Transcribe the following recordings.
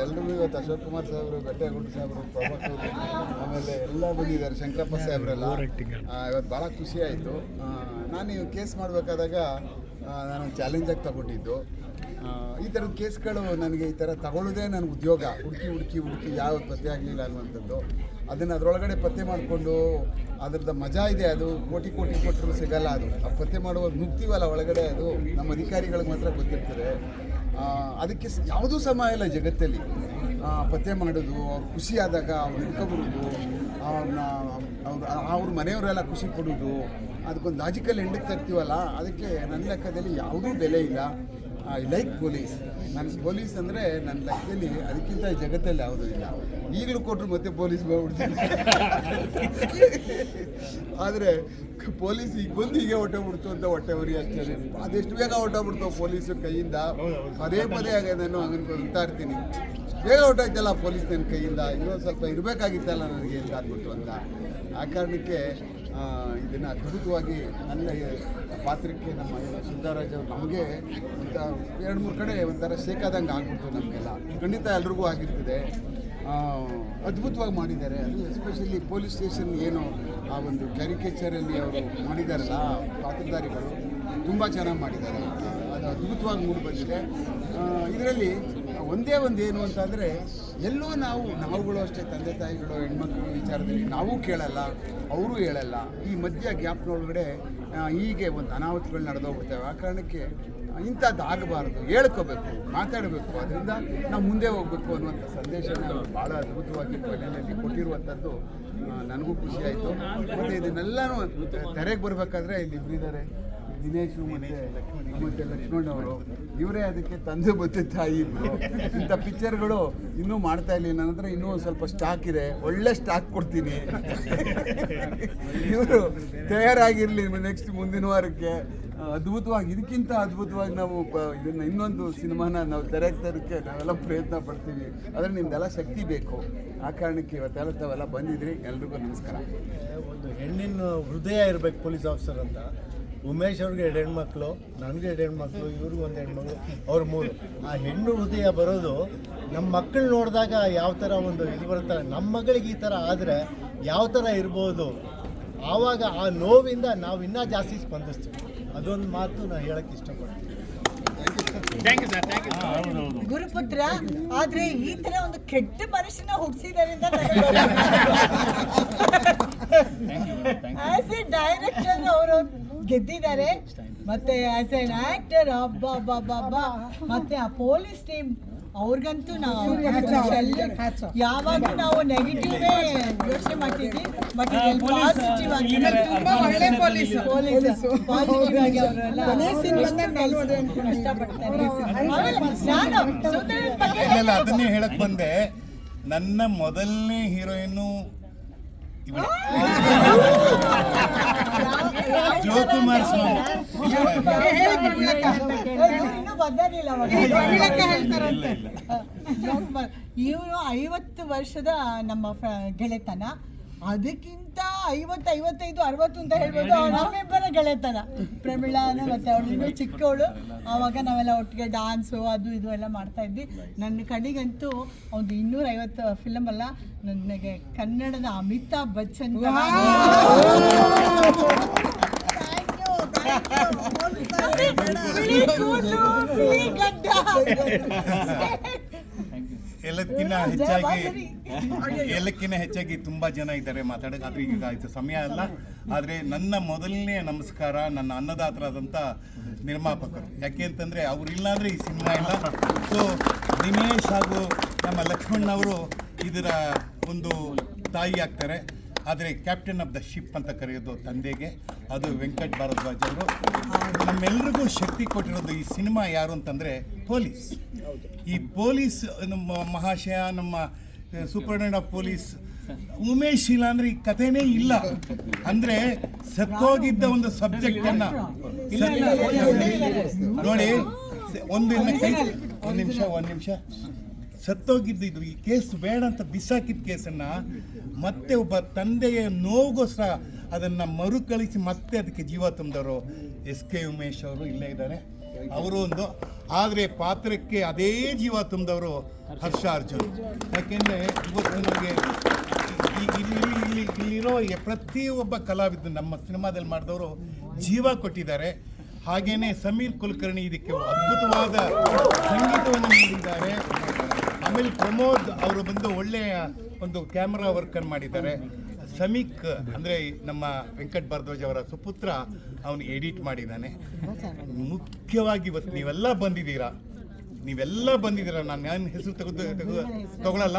ಎಲ್ರಿಗೂ ಇವತ್ತು ಅಶೋಕ್ ಕುಮಾರ್ ಸಾಹೇಬರು, ಬೆಟ್ಟಗುಂಡು ಸಾಹೇಬರು, ಪ್ರಭಾಕರ್ ಆಮೇಲೆ ಎಲ್ಲ ಬಂದಿದ್ದಾರೆ, ಶಂಕರಪ್ಪ ಸಾಹೇಬರೆಲ್ಲ. ಇವತ್ತು ಭಾಳ ಖುಷಿ ಆಯಿತು. ನಾನು ಈ ಕೇಸ್ ಮಾಡಬೇಕಾದಾಗ ನಾನು ಚಾಲೆಂಜಾಗಿ ತಗೊಂಡಿದ್ದು. ಈ ಥರದ ಕೇಸ್ಗಳು ನನಗೆ ಈ ಥರ ತಗೊಳ್ಳೋದೇ ನನಗೆ ಉದ್ಯೋಗ. ಹುಡುಕಿ ಯಾವತ್ತು ಪತ್ತೆ ಆಗಲಿಲ್ಲ ಅನ್ನುವಂಥದ್ದು. ಅದನ್ನು ಅದರೊಳಗಡೆ ಪತ್ತೆ ಮಾಡಿಕೊಂಡು ಅದರದ ಮಜಾ ಇದೆ. ಅದು ಕೋಟಿ ಕೊಟ್ಟರು ಸಿಗಲ್ಲ. ಅದು ಪತ್ತೆ ಮಾಡುವಾಗ ನುಗ್ತೀವಲ್ಲ ಒಳಗಡೆ, ಅದು ನಮ್ಮ ಅಧಿಕಾರಿಗಳಿಗೆ ಮಾತ್ರ ಗೊತ್ತಿರ್ತದೆ. ಅದಕ್ಕೆ ಯಾವುದೂ ಸಮಯ ಇಲ್ಲ ಜಗತ್ತಲ್ಲಿ. ಪತ್ತೆ ಮಾಡೋದು, ಅವ್ರು ಖುಷಿ ಆದಾಗ ಅವ್ರು ಹಿಡ್ಕೊಬರೋದು, ಅವ್ರ ಮನೆಯವರೆಲ್ಲ ಖುಷಿ ಪಡೋದು, ಅದಕ್ಕೊಂದು ಲಾಜಿಕಲ್ ಎಂಡಿಗೆ ತರ್ತೀವಲ್ಲ, ಅದಕ್ಕೆ ನನ್ನ ಲೆಕ್ಕದಲ್ಲಿ ಯಾವುದೂ ಬೆಲೆ ಇಲ್ಲ. I like police. ನನ್ನ ಪೊಲೀಸ್ ಅಂದರೆ ನನ್ನ ಲೆಕ್ಕದಲ್ಲಿ ಅದಕ್ಕಿಂತ ಜಗತ್ತಲ್ಲಿ ಯಾವುದೂ ಇಲ್ಲ. ಈಗಲೂ ಕೊಟ್ಟರು ಮತ್ತೆ ಪೊಲೀಸ್ ಬಂದ್ಬಿಡ್ತೀನಿ. ಆದರೆ ಪೊಲೀಸ್ ಈಗ ಬಂದು ಹೀಗೆ ಹೊಟ್ಟೋಗ್ಬಿಡ್ತು ಅಂತ ಹೊಟ್ಟೆವರಿ ಅಷ್ಟೇ. ಅದೆಷ್ಟು ಬೇಗ ಹೊಟ್ಟೋಗ್ಬಿಡ್ತು ಪೊಲೀಸರ ಕೈಯಿಂದ. ಪದೇ ಆಗ ನಾನು ಹಂಗನ್ಕೊಂತ ಇರ್ತೀನಿ, ಬೇಗ ಹೊಟ್ಟೋಯ್ತಲ್ಲ ಪೊಲೀಸ್ ನನ್ನ ಕೈಯಿಂದ, ಇನ್ನೊಂದು ಸ್ವಲ್ಪ ಇರಬೇಕಾಗಿತ್ತಲ್ಲ ನನಗೆ ಅಂತ ಅಂದ್ಬಿಟ್ಟು ಅಂತ. ಆ ಕಾರಣಕ್ಕೆ ಇದನ್ನು ಅದ್ಭುತವಾಗಿ ನನ್ನ ಪಾತ್ರಕ್ಕೆ ನಮ್ಮ ಸಿದ್ದರಾಜ್ ಅವರು ನಮಗೆ ಒಂದು 2-3 ಕಡೆ ಒಂಥರ ಶೇಕಾದಂಗೆ ಆಗ್ಬಿಡ್ತು ನಮಗೆಲ್ಲ. ಖಂಡಿತ ಎಲ್ರಿಗೂ ಆಗಿರ್ತದೆ. ಅದ್ಭುತವಾಗಿ ಮಾಡಿದ್ದಾರೆ. ಅದು ಎಸ್ಪೆಷಲಿ ಪೊಲೀಸ್ ಸ್ಟೇಷನ್ ಏನು ಆ ಒಂದು ಕ್ಯಾರಿಕೇಚರಲ್ಲಿ ಅವರು ಮಾಡಿದಾರಲ್ಲ ಪಾತ್ರಧಾರಿಗಳು, ತುಂಬ ಚೆನ್ನಾಗಿ ಮಾಡಿದ್ದಾರೆ. ಅದು ಅದ್ಭುತವಾಗಿ ಮೂಡಿ ಬಂದಿದೆ. ಇದರಲ್ಲಿ ಒಂದೇ ಏನು ಅಂತಂದರೆ, ಎಲ್ಲೋ ನಾವುಗಳು ಅಷ್ಟೇ, ತಂದೆ ತಾಯಿಗಳು ಹೆಣ್ಮಕ್ಳು ವಿಚಾರದಲ್ಲಿ ನಾವು ಕೇಳಲ್ಲ, ಅವರು ಹೇಳಲ್ಲ. ಈ ಮಧ್ಯ ಗ್ಯಾಪ್ನೊಳಗಡೆ ಹೀಗೆ ಒಂದು ಅನಾಹುತಗಳು ನಡೆದೋಗ್ಬಿಡ್ತೇವೆ. ಆ ಕಾರಣಕ್ಕೆ ಇಂಥದ್ದು ಆಗಬಾರ್ದು, ಹೇಳ್ಕೋಬೇಕು, ಮಾತಾಡಬೇಕು, ಅದರಿಂದ ನಾವು ಮುಂದೆ ಹೋಗಬೇಕು ಅನ್ನುವಂಥ ಸಂದೇಶನ ಭಾಳ ಅದ್ಭುತವಾಗಿ ಕೊನೆಯಲ್ಲಿ ಕೊಟ್ಟಿರುವಂಥದ್ದು ನನಗೂ ಖುಷಿ ಆಯಿತು. ಮತ್ತು ಇದನ್ನೆಲ್ಲನೂ ತೆರೆಗೆ ಬರಬೇಕಾದ್ರೆ ಇಲ್ಲಿ ಇಬ್ಬರಿದ್ದಾರೆ, ದಿನೇಶು ಮತ್ತು ಲಕ್ಷ್ಮಣ್ ಅವರು. ಇವರೇ ಅದಕ್ಕೆ ತಂದೆ ಮತ್ತು ತಾಯಿ ಇಬ್ಬರು. ಇಂಥ ಪಿಕ್ಚರ್ಗಳು ಇನ್ನೂ ಮಾಡ್ತಾ ಇಲ್ಲ. ನನ್ನ ಹತ್ರ ಇನ್ನೂ ಸ್ವಲ್ಪ ಸ್ಟಾಕ್ ಇದೆ, ಒಳ್ಳೆ ಸ್ಟಾಕ್ ಕೊಡ್ತೀನಿ. ಇವರು ತಯಾರಾಗಿರಲಿ ನೆಕ್ಸ್ಟ್ ಮುಂದಿನ ವಾರಕ್ಕೆ. ಅದ್ಭುತವಾಗಿ, ಇದಕ್ಕಿಂತ ಅದ್ಭುತವಾಗಿ ನಾವು ಇದನ್ನು ಇನ್ನೊಂದು ಸಿನಿಮಾನ ನಾವು ತೆರೆಗೆ ತರೋಕ್ಕೆ ನಾವೆಲ್ಲ ಪ್ರಯತ್ನ ಪಡ್ತೀವಿ. ಆದರೆ ನಿಮ್ದೆಲ್ಲ ಶಕ್ತಿ ಬೇಕು. ಆ ಕಾರಣಕ್ಕೆ ಇವತ್ತೆಲ್ಲ ತಾವೆಲ್ಲ ಬಂದಿದ್ರಿ. ಎಲ್ರಿಗೂ ನಮಸ್ಕಾರ. ಒಂದು ಹೆಣ್ಣಿನ ಹೃದಯ ಇರಬೇಕು ಪೊಲೀಸ್ ಆಫೀಸರ್ ಅಂತ. ಉಮೇಶ್ ಅವ್ರಿಗೆ 2 ಹೆಣ್ಮಕ್ಳು, ನನಗೆ 2 ಹೆಣ್ಮಕ್ಳು, ಇವ್ರಿಗೂ 1 ಹೆಣ್ಮಕ್ಳು, ಅವ್ರು 3. ಆ ಹೆಣ್ಣು ಹೃದಯ ಬರೋದು ನಮ್ಮ ಮಕ್ಕಳು ನೋಡಿದಾಗ ಯಾವ ಥರ ಒಂದು ಇದು ಬರುತ್ತಾರೆ. ನಮ್ಮ ಮಗಳಿಗೆ ಈ ಥರ ಆದರೆ ಯಾವ ಥರ ಇರ್ಬೋದು, ಆವಾಗ ಆ ನೋವಿಂದ ನಾವು ಇನ್ನೂ ಜಾಸ್ತಿ ಸ್ಪಂದಿಸ್ತೀವಿ. ಅದೊಂದು ಮಾತು ನಾನು ಹೇಳೋಕ್ಕೆ ಇಷ್ಟಪಡ್ತೀನಿ. ಗುರುಪುತ್ರ ಆದ್ರೆ ಈ ತರ ಒಂದು ಕೆಟ್ಟ ಮನುಷ್ಯನ ಹುಟ್ಟಿಸಿದಾರೆ ಆಸ್ ಎ ಡೈರೆಕ್ಟರ್ ಅವರು ಗೆದ್ದಿದ್ದಾರೆ. ಮತ್ತೆ ಆಸ್ ಎನ್ ಆಕ್ಟರ್ ಅಬ್ಬಾ ಮತ್ತೆ ಆ ಪೊಲೀಸ್ ಟೀಮ್ ಅವ್ರಿಗಂತೂ ನಾವು ಯಾವಾಗ ನಾವು ನೆಗೆಟಿವ್ ಯೋಚನೆ ಮಾಡ್ತಿದ್ವಿ, ಬಟ್ ಪಾಸಿಟಿವ್ ಆಗಿ ಪಾಸಿಟಿವ್ ಆಗಿ ಅವರೆಲ್ಲ ಕಷ್ಟಪಡ್ತಾರೆ. ಅದನ್ನೇ ಹೇಳಕ್ ಬಂದೆ. ನನ್ನ ಮೊದಲನೇ ಹೀರೋಯಿನ್ನು ಜೋಕುಮಾರ್ ಸ್ವಾಮಿ. ಇವರು 50 ವರ್ಷದ ನಮ್ಮ ಗೆಳೆತನ. ಅದಕ್ಕಿಂತ 50, 55, 60 ಅಂತ ಹೇಳ್ಬೋದು. ನಮ್ಮಿಬ್ಬರ ಗೆಳೆತನ, ಪ್ರಮಿಳಾನ ಮತ್ತೆ ಅವಳು ಚಿಕ್ಕವಳು. ಆವಾಗ ನಾವೆಲ್ಲ ಒಟ್ಟಿಗೆ ಡಾನ್ಸು ಅದು ಇದು ಎಲ್ಲ ಮಾಡ್ತಾ ಇದ್ವಿ. ನನ್ನ ಕಡೆಗಂತೂ ಒಂದು 250 ಫಿಲಮ್ ಅಲ್ಲ, ನನಗೆ ಕನ್ನಡದ ಅಮಿತಾಬ್ ಬಚ್ಚನ್. ಎಲ್ಲಕ್ಕಿಂತ ಹೆಚ್ಚಾಗಿ ತುಂಬಾ ಜನ ಇದ್ದಾರೆ ಮಾತಾಡೋಕೆ. ಆದ್ರೆ ಈಗ ಸಮಯ ಅಲ್ಲ. ಆದರೆ ನನ್ನ ಮೊದಲನೇ ನಮಸ್ಕಾರ ನನ್ನ ಅನ್ನದಾತರಾದಂಥ ನಿರ್ಮಾಪಕರು. ಯಾಕೆ ಅಂತಂದರೆ ಅವರಿಲ್ಲ ಅಂದರೆ ಈ ಸಿನಿಮಾ ಇಲ್ಲ. ಸೊ ದಿನೇಶ್ ಹಾಗೂ ನಮ್ಮ ಲಕ್ಷ್ಮಣ್ ಅವರು ಇದರ ಒಂದು ತಾಯಿ ಆಗ್ತಾರೆ. ಆದರೆ ಕ್ಯಾಪ್ಟನ್ ಆಫ್ ದ ಶಿಪ್ ಅಂತ ಕರೆಯೋದು ತಂದೆಗೆ, ಅದು ವೆಂಕಟ್ ಭಾರದ್ವಾಜ್ ಅವರು. ನಮ್ಮೆಲ್ಲರಿಗೂ ಶಕ್ತಿ ಕೊಟ್ಟಿರೋದು ಈ ಸಿನಿಮಾ ಯಾರು ಅಂತಂದರೆ ಪೊಲೀಸ್. ಈ ಪೊಲೀಸ್ ನಮ್ಮ ಮಹಾಶಯ, ನಮ್ಮ ಸೂಪರ್ಡೆಂಟ್ ಆಫ್ ಪೊಲೀಸ್ ಉಮೇಶ್ ಇಲ್ಲ ಅಂದರೆ ಈ ಕಥೆನೇ ಇಲ್ಲ. ಅಂದರೆ ಸತ್ತೋಗಿದ್ದ ಒಂದು ಸಬ್ಜೆಕ್ಟನ್ನು ನೋಡಿ, ಒಂದು ನಿಮಿಷ ಸತ್ತೋಗಿದ್ದು ಈ ಕೇಸ್ ಬೇಡ ಅಂತ ಬಿಸಾಕಿದ ಕೇಸನ್ನು ಮತ್ತೆ ಒಬ್ಬ ತಂದೆಯ ನೋವುಗೋಸ್ಕರ ಅದನ್ನು ಮರುಕಳಿಸಿ ಮತ್ತೆ ಅದಕ್ಕೆ ಜೀವ ತುಂಬಿದವರು ಎಸ್ ಕೆ ಉಮೇಶ್ ಅವರು ಇಲ್ಲೇ ಇದ್ದಾರೆ. ಅವರು ಒಂದು. ಆದರೆ ಪಾತ್ರಕ್ಕೆ ಅದೇ ಜೀವ ತುಂಬಿದವರು ಹರ್ಷ ಅರ್ಜುನ್. ಯಾಕೆಂದರೆ ಇವತ್ತು ನಮಗೆ ಇಲ್ಲಿರೋ ಪ್ರತಿಯೊಬ್ಬ ಕಲಾವಿದ ನಮ್ಮ ಸಿನಿಮಾದಲ್ಲಿ ಮಾಡಿದವರು ಜೀವ ಕೊಟ್ಟಿದ್ದಾರೆ. ಹಾಗೆಯೇ ಸಮೀರ್ ಕುಲಕರ್ಣಿ ಇದಕ್ಕೆ ಅದ್ಭುತವಾದ ಸಂಗೀತವನ್ನು ನೀಡಿದ್ದಾರೆ. ಆಮೇಲೆ ಪ್ರಮೋದ್ ಅವರು ಬಂದು ಒಳ್ಳೆಯ ಒಂದು ಕ್ಯಾಮ್ರಾ ವರ್ಕನ್ನು ಮಾಡಿದ್ದಾರೆ. ಸಮೀಕ್ ಅಂದರೆ ನಮ್ಮ ವೆಂಕಟ್ ಭರದ್ವಾಜ್ ಅವರ ಸುಪುತ್ರ ಅವನು ಎಡಿಟ್ ಮಾಡಿದ್ದಾನೆ. ಮುಖ್ಯವಾಗಿ ಇವತ್ತು ನೀವೆಲ್ಲ ಬಂದಿದ್ದೀರಾ, ನಾನು ಹೆಸರು ತಗೊಳ್ಳಲ್ಲ.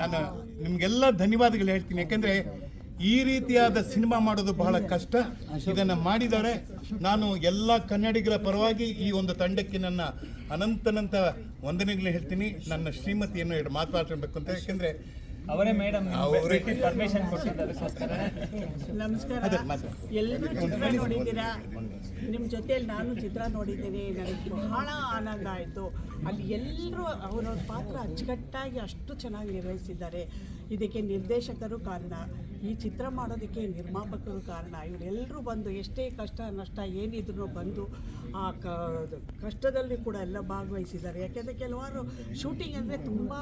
ನಾನು ನಿಮಗೆಲ್ಲ ಧನ್ಯವಾದಗಳು ಹೇಳ್ತೀನಿ. ಯಾಕೆಂದರೆ ಈ ರೀತಿಯಾದ ಸಿನಿಮಾ ಮಾಡೋದು ಬಹಳ ಕಷ್ಟ. ಇದನ್ನು ಮಾಡಿದ್ದಾರೆ. ನಾನು ಎಲ್ಲ ಕನ್ನಡಿಗರ ಪರವಾಗಿ ಈ ಒಂದು ತಂಡಕ್ಕೆ ನನ್ನ ಅನಂತ ವಂದನೆಗಳನ್ನ ಹೇಳ್ತೀನಿ. ನನ್ನ ಶ್ರೀಮತಿಯನ್ನು ಎರಡು ಮಾತಾಡಬೇಕು ಅಂತ. ಯಾಕೆಂದರೆ ಅವರೇ ಮೇಡಮ್ ಪರ್ಮಿಷನ್ ಕೊಟ್ಟಿದ್ದಾರೆ. ನಮಸ್ಕಾರ. ಎಲ್ಲರೂ ಚಿತ್ರ ನೋಡಿದ್ದೀರಾ. ನಿಮ್ಮ ಜೊತೆಯಲ್ಲಿ ನಾನು ಚಿತ್ರ ನೋಡಿದ್ದೀನಿ. ನನಗೆ ಬಹಳ ಆನಂದ ಆಯಿತು. ಅಲ್ಲಿ ಎಲ್ಲರೂ ಅವರ ಪಾತ್ರ ಅಚ್ಚುಕಟ್ಟಾಗಿ ಅಷ್ಟು ಚೆನ್ನಾಗಿ ನಿರ್ವಹಿಸಿದ್ದಾರೆ. ಇದಕ್ಕೆ ನಿರ್ದೇಶಕರು ಕಾರಣ, ಈ ಚಿತ್ರ ಮಾಡೋದಕ್ಕೆ ನಿರ್ಮಾಪಕರು ಕಾರಣ. ಇವರೆಲ್ಲರೂ ಬಂದು ಎಷ್ಟೇ ಕಷ್ಟ ನಷ್ಟ ಏನಿದ್ರು ಬಂದು ಆ ಕಷ್ಟದಲ್ಲಿ ಕೂಡ ಎಲ್ಲ ಭಾಗವಹಿಸಿದ್ದಾರೆ. ಯಾಕೆಂದರೆ ಕೆಲವಾರು ಶೂಟಿಂಗ್ ಅಂದರೆ ತುಂಬ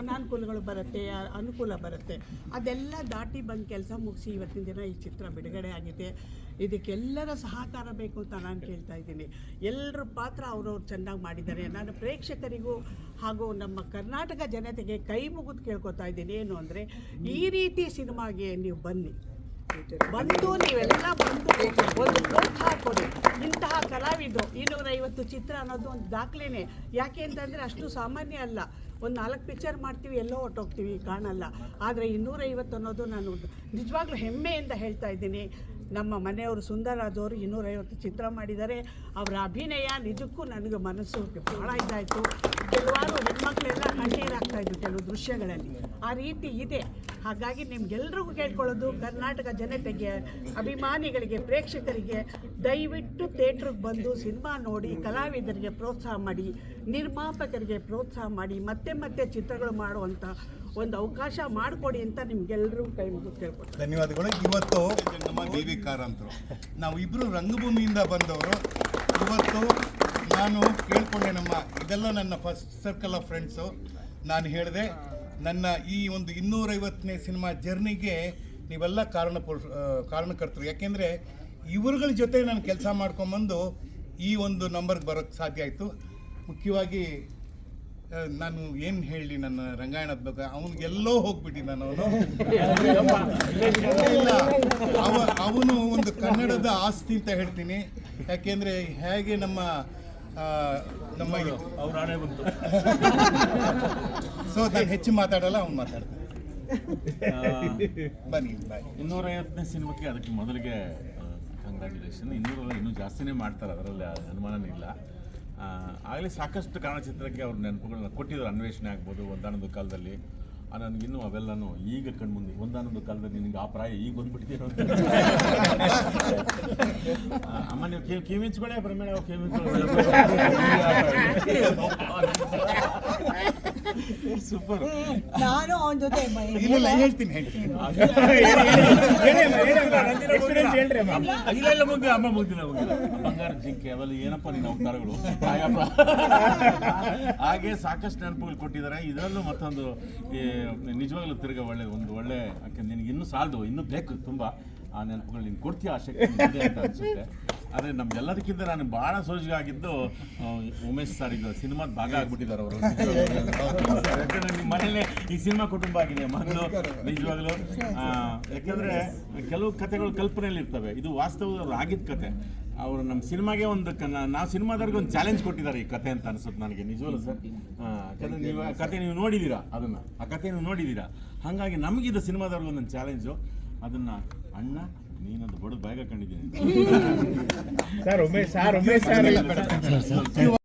ಅನಾನುಕೂಲಗಳು ಬರುತ್ತೆ, ಅನುಕೂಲ ಬರುತ್ತೆ. ಅದೆಲ್ಲ ದಾಟಿ ಬಂದು ಕೆಲಸ ಮುಗಿಸಿ ಇವತ್ತಿನ ದಿನ ಈ ಚಿತ್ರ ಬಿಡುಗಡೆ ಆಗಿದೆ. ಇದಕ್ಕೆಲ್ಲರ ಸಹಕಾರ ಬೇಕು ಅಂತ ನಾನು ಕೇಳ್ತಾ ಇದ್ದೀನಿ. ಎಲ್ಲರ ಪಾತ್ರ ಅವ್ರವ್ರು ಚೆನ್ನಾಗಿ ಮಾಡಿದ್ದಾರೆ. ನಾನು ಪ್ರೇಕ್ಷಕರಿಗೂ ಹಾಗೂ ನಮ್ಮ ಕರ್ನಾಟಕ ಜನತೆಗೆ ಕೈ ಮುಗಿದು ಕೇಳ್ಕೊತಾ ಇದ್ದೀನಿ. ಏನು ಅಂದರೆ ಈ ರೀತಿ ಸಿನಿಮಾಗೆ ನೀವು ಬಂದು ನೀವೆಲ್ಲ ಬಂದು ಒಂದು ಪ್ರೋತ್ಸಾಹ ಕೊಡಿ. ಇಂತಹ ಕಲಾವಿದರು 250 ಚಿತ್ರ ಅನ್ನೋದು ಒಂದು ದಾಖಲೆನೇ. ಯಾಕೆ ಅಂತಂದರೆ ಅಷ್ಟು ಸಾಮಾನ್ಯ ಅಲ್ಲ. ಒಂದು 4 ಪಿಕ್ಚರ್ ಮಾಡ್ತೀವಿ, ಎಲ್ಲೋ ಹೊಟ್ಟೋಗ್ತೀವಿ, ಕಾಣಲ್ಲ. ಆದರೆ 250 ಅನ್ನೋದು ನಾನು ನಿಜವಾಗ್ಲೂ ಹೆಮ್ಮೆಯಿಂದ ಹೇಳ್ತಾ ಇದ್ದೀನಿ. ನಮ್ಮ ಮನೆಯವರು ಸುಂದರರಾಜ್ ಅವರು 250 ಚಿತ್ರ ಮಾಡಿದ್ದಾರೆ. ಅವರ ಅಭಿನಯ ನಿಜಕ್ಕೂ ನನಗೆ ಮನಸ್ಸು ಭಾಳ ಇದಾಯಿತು. ಕೆಲವಾರು ಹೆಣ್ಮಕ್ಳೆಲ್ಲ ಕಣ್ಣೀರಾಗ್ತಾಯಿದ್ರು ಕೆಲವು ದೃಶ್ಯಗಳಲ್ಲಿ. ಆ ರೀತಿ ಇದೆ. ಹಾಗಾಗಿ ನಿಮ್ಗೆಲ್ರಿಗೂ ಕೇಳ್ಕೊಳ್ಳೋದು, ಕರ್ನಾಟಕ ಜನತೆಗೆ, ಅಭಿಮಾನಿಗಳಿಗೆ, ಪ್ರೇಕ್ಷಕರಿಗೆ ದಯವಿಟ್ಟು ಥಿಯೇಟ್ರಿಗೆ ಬಂದು ಸಿನಿಮಾ ನೋಡಿ, ಕಲಾವಿದರಿಗೆ ಪ್ರೋತ್ಸಾಹ ಮಾಡಿ, ನಿರ್ಮಾಪಕರಿಗೆ ಪ್ರೋತ್ಸಾಹ ಮಾಡಿ, ಮತ್ತೆ ಚಿತ್ರಗಳು ಮಾಡುವಂಥ ಒಂದು ಅವಕಾಶ ಮಾಡಿಕೊಡಿ ಅಂತ ನಿಮ್ಗೆಲ್ಲರೂ ಕೈ ಮುಗಿದು ಕೇಳ್ಕೊಡ್ತೀನಿ. ಧನ್ಯವಾದಗಳು. ಇವತ್ತು ನಮ್ಮ ದೇವಿಕಾರ ಅಂತರು ನಾವು ಇಬ್ಬರು ರಂಗಭೂಮಿಯಿಂದ ಬಂದವರು. ಇವತ್ತು ನಾನು ಕೇಳ್ಕೊಂಡೆ, ಇದೆಲ್ಲ ನನ್ನ ಫಸ್ಟ್ ಸರ್ಕಲ್ ಆಫ್ ಫ್ರೆಂಡ್ಸು. ನಾನು ಹೇಳಿದೆ ನನ್ನ ಈ ಒಂದು 250ನೇ ಸಿನಿಮಾ ಜರ್ನಿಗೆ ನೀವೆಲ್ಲ ಕಾರಣಕರ್ತರು. ಯಾಕೆಂದರೆ ಇವರುಗಳ ಜೊತೆ ನಾನು ಕೆಲಸ ಮಾಡ್ಕೊಂಬಂದು ಈ ಒಂದು ನಂಬರ್ಗೆ ಬರೋಕ್ಕೆ ಸಾಧ್ಯ ಆಯಿತು. ಮುಖ್ಯವಾಗಿ ನಾನು ಏನು ಹೇಳಿ ನನ್ನ ರಂಗಾಯಣದ ಬಗ್ಗೆ, ಅವನಿಗೆಲ್ಲೋ ಹೋಗ್ಬಿಟ್ಟಿದ್ದಾನೆ ಅವನು ಒಂದು ಕನ್ನಡದ ಆಸ್ತಿ ಅಂತ ಹೇಳ್ತೀನಿ. ಯಾಕೆಂದರೆ ಹೇಗೆ ನಮ್ಮ ಅವ್ರ ಹಣೆ ಬಂತು. ಸೊ ನಾನು ಹೆಚ್ಚು ಮಾತಾಡಲ್ಲ, ಅವ್ನು ಮಾತಾಡ್ತಾನೆ. ಬನ್ನಿ ಬಾಯ್. 250ನೇ ಸಿನಿಮಾಕ್ಕೆ ಅದಕ್ಕೆ ಮೊದಲಿಗೆ ಕಂಗ್ರ್ಯಾಚುಲೇಷನ್. 200 ಇನ್ನೂ ಜಾಸ್ತಿನೇ ಮಾಡ್ತಾರೆ, ಅದರಲ್ಲಿ ಅನುಮಾನನೇ ಇಲ್ಲ. ಆಗಲೇ ಸಾಕಷ್ಟು ಕನ್ನಡ ಚಿತ್ರಕ್ಕೆ ಅವ್ರ ನೆನಪುಗಳನ್ನ ಕೊಟ್ಟಿದ್ದಾರೆ. ಅನ್ವೇಷಣೆ ಆಗ್ಬೋದು, ಒಂದಾನೊಂದು ಕಾಲದಲ್ಲಿ. ನನಗಿನ್ನೂ ಅವೆಲ್ಲನೂ ಈಗ ಕಣ್ಮುಂದೆ, ಒಂದಾನೊಂದು ಕಾಲದಲ್ಲಿ ನಿನಗೆ ಆ ಪ್ರಾಯ ಈಗ ಬಂದ್ಬಿಟ್ಟಿದ್ದೀರೋ ಅಂತ. ಅಮ್ಮ ನೀವು ಕಿವಿಂಚ್ಕೊಳ್ಳೆ ಪ್ರಮೇಣ ಸೂಪರ್. ನಾನು ಅವನ ಜೊತೆ ಇಲ್ಲ ಹೇಳ್ತೀನಿ ಇಲ್ಲ ಮುಗ್ದು ಅಮ್ಮ ಮುಗ್ದಿಲ್ಲ ಬಂಗಾರ ಜಿಂಕೆ ಅವೆಲ್ಲ ಏನಪ್ಪ ನೀನು ಅವತಾರಗಳು. ಹಾಗೆ ಸಾಕಷ್ಟು ನೆನಪುಗಳು ಕೊಟ್ಟಿದ್ದಾರೆ. ಇದರಲ್ಲೂ ಮತ್ತೊಂದು ನಿಜವಾಗ್ಲೂ ತಿರ್ಗ ಒಳ್ಳೆ ಯಾಕೆ ನಿನಗೆ ಇನ್ನೂ ಸಾಲದು, ಇನ್ನೂ ಬೇಕು ತುಂಬ ಆ ನೆನಪುಗಳು ನೀನು ಕೊಡ್ತೀಯ, ಆ ಶಕ್ತಿ ಇದೆ ಅಂತ ಅನಿಸುತ್ತೆ. ಆದರೆ ನಮ್ಗೆಲ್ಲದಕ್ಕಿಂತ ನಾನು ಭಾಳ ಸೋಜಿಗಾಗಿದ್ದು ಉಮೇಶ್ ಸರ್ ಈಗ ಸಿನಿಮಾದ ಭಾಗ ಆಗ್ಬಿಟ್ಟಿದ್ದಾರೆ ಅವರು. ಯಾಕಂದರೆ ನಿಮ್ಮ ಮನೇಲೆ ಈ ಸಿನಿಮಾ ಕುಟುಂಬ ಆಗಿದೆ ಮಗಳು ನಿಜವಾಗ್ಲೂ. ಯಾಕೆಂದರೆ ಕೆಲವು ಕಥೆಗಳು ಕಲ್ಪನೆಯಲ್ಲಿ ಇರ್ತವೆ, ಇದು ವಾಸ್ತವದವ್ರು ಆಗಿದ್ದ ಕತೆ. ಅವರು ನಮ್ಮ ಸಿನಿಮಾಗೆ ಒಂದು ನಾವು ಸಿನಿಮಾದವ್ರಿಗೆ ಒಂದು ಚಾಲೆಂಜ್ ಕೊಟ್ಟಿದ್ದಾರೆ ಈ ಕತೆ ಅಂತ ಅನಿಸುತ್ತೆ ನನಗೆ ನಿಜವಲ್ಲ ಸರ್. ಯಾಕಂದರೆ ನೀವು ಆ ಕತೆ ನೀವು ನೋಡಿದ್ದೀರಾ, ಆ ಕತೆ ನೀವು ನೋಡಿದ್ದೀರಾ. ಹಾಗಾಗಿ ನಮಗಿದು ಸಿನಿಮಾದವ್ರಿಗೆ ಒಂದೊಂದು ಚಾಲೆಂಜು. ಅದನ್ನು ಅಣ್ಣ ನೀನೊಂದು ಬಡದು ಬಾಯಿಗೆ ಕಂಡಿದ್ದೀನಿ ಸರ್.